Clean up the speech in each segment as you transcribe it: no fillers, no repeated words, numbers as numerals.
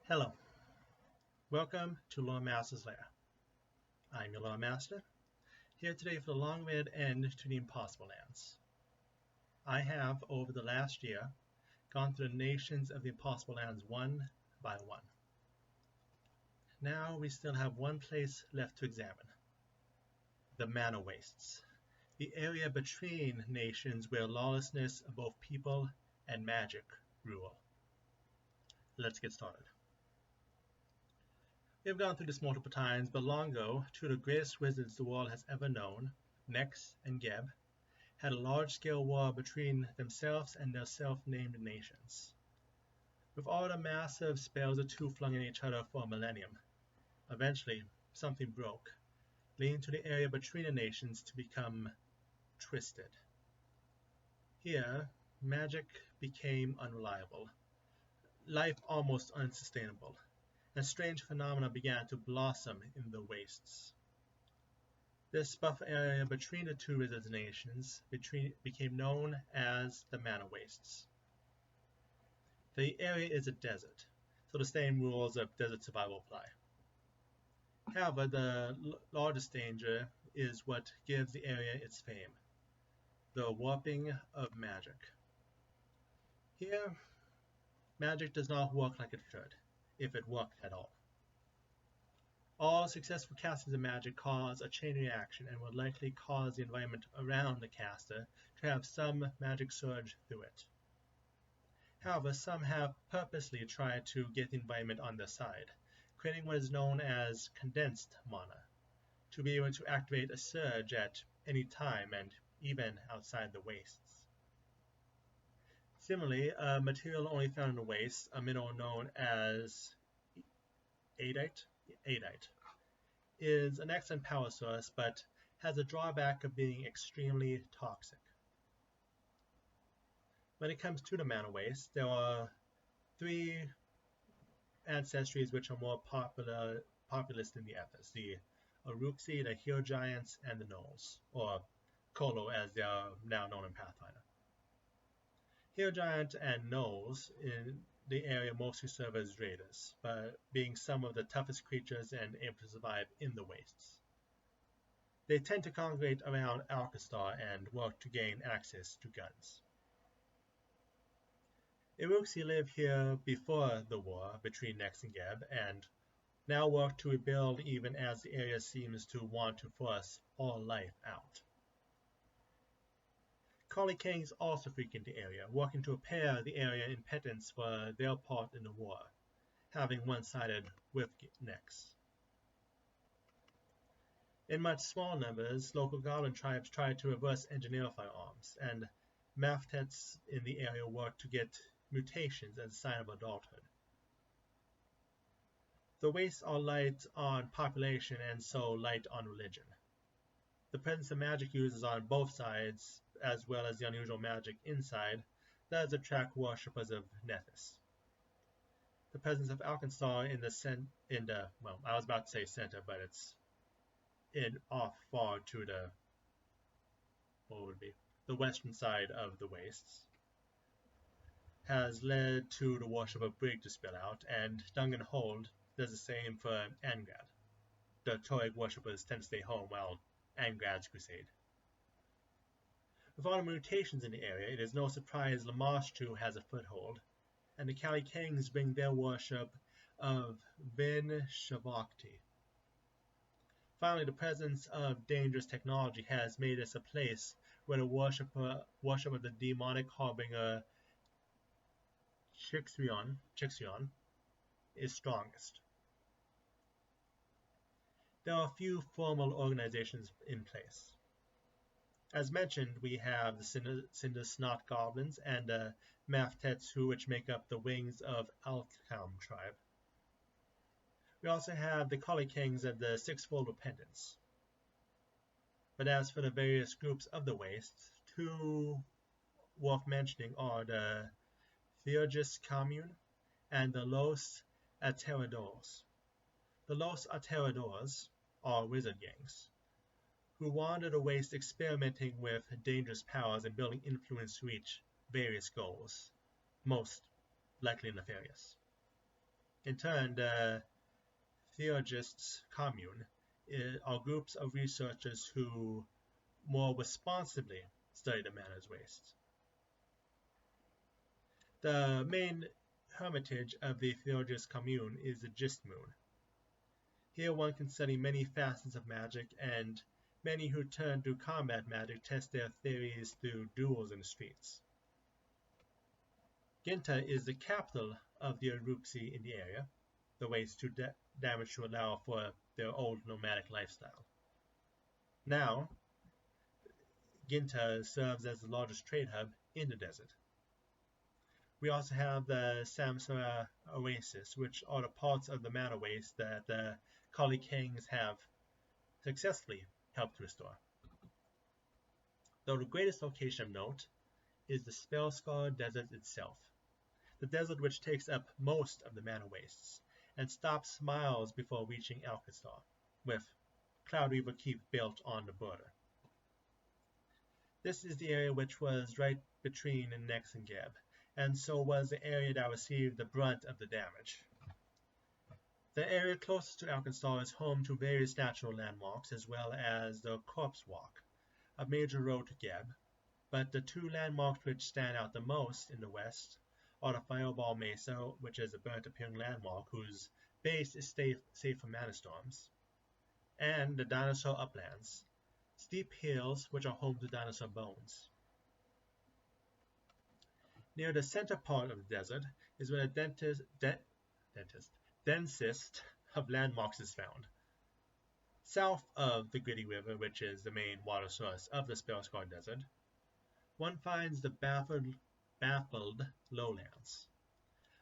Hello, welcome to Loremaster's Lair. I'm your Loremaster, here today for the long-awaited end to the Impossible Lands. I have, over the last year, gone through the nations of the Impossible Lands one by one. Now we still have one place left to examine, the Mana Wastes, the area between nations where lawlessness of both people and magic rule. Let's get started. We have gone through this multiple times, but long ago, two of the greatest wizards the world has ever known, Nex and Geb, had a large-scale war between themselves and their self-named nations. With all the massive spells the two flung at each other for a millennium, eventually something broke, leading to the area between the nations to become twisted. Here, magic became unreliable, life almost unsustainable, and strange phenomena began to blossom in the wastes. This buffer area between the two wizards' nations became known as the Mana Wastes. The area is a desert, so the same rules of desert survival apply. However, the largest danger is what gives the area its fame, the warping of magic. Here, magic does not work like it should, if it worked at all. All successful casters of magic cause a chain reaction and will likely cause the environment around the caster to have some magic surge through it. However, some have purposely tried to get the environment on their side, creating what is known as condensed mana, to be able to activate a surge at any time and even outside the wastes. Similarly, a material only found in the wastes, a mineral known as Adite, is an excellent power source, but has a drawback of being extremely toxic. When it comes to the Mana Waste, there are three ancestries which are more populous than the others: the Uruxi, the Hill Giants, and the Gnolls, or Kolo as they are now known in Pathfinder. Hill Giant and Gnolls in the area mostly serve as raiders, but being some of the toughest creatures and able to survive in the wastes. They tend to congregate around Alkastar and work to gain access to guns. Uruxi lived here before the war between Nex and Geb, and now work to rebuild even as the area seems to want to force all life out. Collie Kings also frequent the area, working to repair the area in penance for their part in the war, having one-sided with Nex. In much smaller numbers, local goblin tribes tried to reverse engineer firearms, and Maftets in the area worked to get mutations as a sign of adulthood. The wastes are light on population and so light on religion. The presence of magic users on both sides, as well as the unusual magic inside, does attract worshippers of Nethys. The presence of Alkenstar I was about to say center, but it's off far to the western side of the wastes, has led to the worship of Brig to spill out, and Dungan Hold does the same for Angrad. The Torig worshippers tend to stay home while Angrad's crusade. With all the mutations in the area, it is no surprise Loremaster has a foothold, and the Kali Kings bring their worship of Vin Shavakti. Finally, the presence of dangerous technology has made this a place where the worship of the demonic harbinger Chixion is strongest. There are a few formal organizations in place. As mentioned, we have the Cinder Snot Goblins and the Maftetsu, which make up the wings of Alkham tribe. We also have the Collie Kings of the Sixfold Repentance. But as for the various groups of the Wastes, two worth mentioning are the Theurgis Commune and the Los Aterradores. The Los Aterradores are wizard gangs who wander the waste experimenting with dangerous powers and building influence to reach various goals, most likely nefarious. In turn, the Theologists commune are groups of researchers who more responsibly study the manor's waste. The main hermitage of the Theologists commune is the Gist Moon. Here one can study many facets of magic, and many who turn to combat magic test their theories through duels in the streets. Ginta is the capital of the Uruksi in the area, the waste too damaged to allow for their old nomadic lifestyle. Now, Ginta serves as the largest trade hub in the desert. We also have the Samsara Oasis, which are the parts of the manor waste that the Kali Kings have successfully helped restore. Though the greatest location of note is the spell-scarred desert itself, the desert which takes up most of the manor wastes, and stops miles before reaching Alcastar, with Cloud Reaver Keep built on the border. This is the area which was right between Nex and Geb, and so was the area that received the brunt of the damage. The area closest to Alcastar is home to various natural landmarks, as well as the Corpse Walk, a major road to Geb, but the two landmarks which stand out the most in the west are the Fireball Mesa, which is a burnt-appearing landmark whose base is safe from mana storms, and the Dinosaur Uplands, steep hills which are home to dinosaur bones. Near the center part of the desert is where the densest of landmarks is found. South of the Gritty River, which is the main water source of the Spell-Scarred Desert, one finds the baffled lowlands,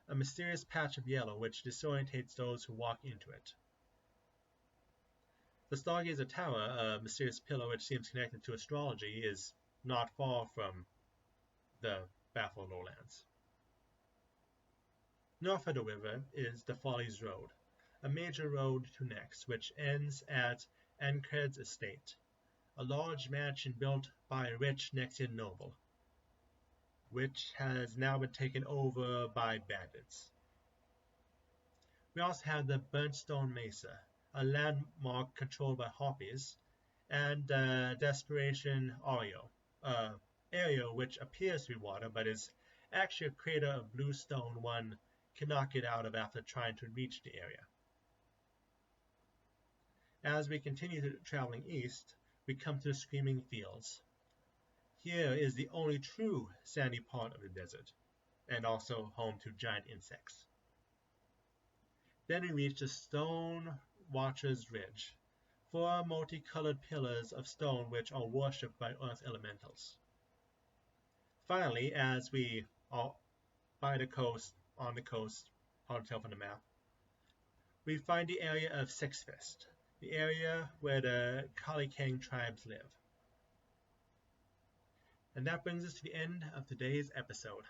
a mysterious patch of yellow which disorientates those who walk into it. The Stargazer Tower, a mysterious pillar which seems connected to astrology, is not far from the baffled lowlands. North of the river is the Follies Road, a major road to Nex, which ends at Ancred's estate, a large mansion built by a rich Nexian noble, which has now been taken over by bandits. We also have the Burntstone Mesa, a landmark controlled by Harpies, and Desperation Ario, an area which appears to be water but is actually a crater of blue stone one cannot get out of after trying to reach the area. As we continue traveling east, we come to the Screaming Fields. Here is the only true sandy part of the desert, and also home to giant insects. Then we reach the Stone Watcher's Ridge, 4 multicolored pillars of stone which are worshipped by earth elementals. Finally, as we are on the coast, hard to tell from the map, we find the area of Sexfest, the area where the Kali Kang tribes live. And that brings us to the end of today's episode.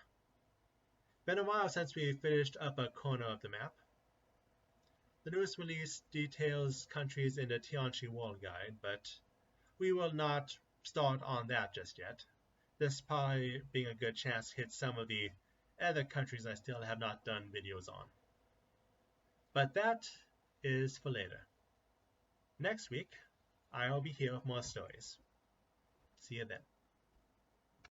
Been a while since we finished up a corner of the map. The newest release details countries in the Tianchi World Guide, but we will not start on that just yet. This probably being a good chance to hit some of the other countries I still have not done videos on. But that is for later. Next week, I'll be here with more stories. See you then.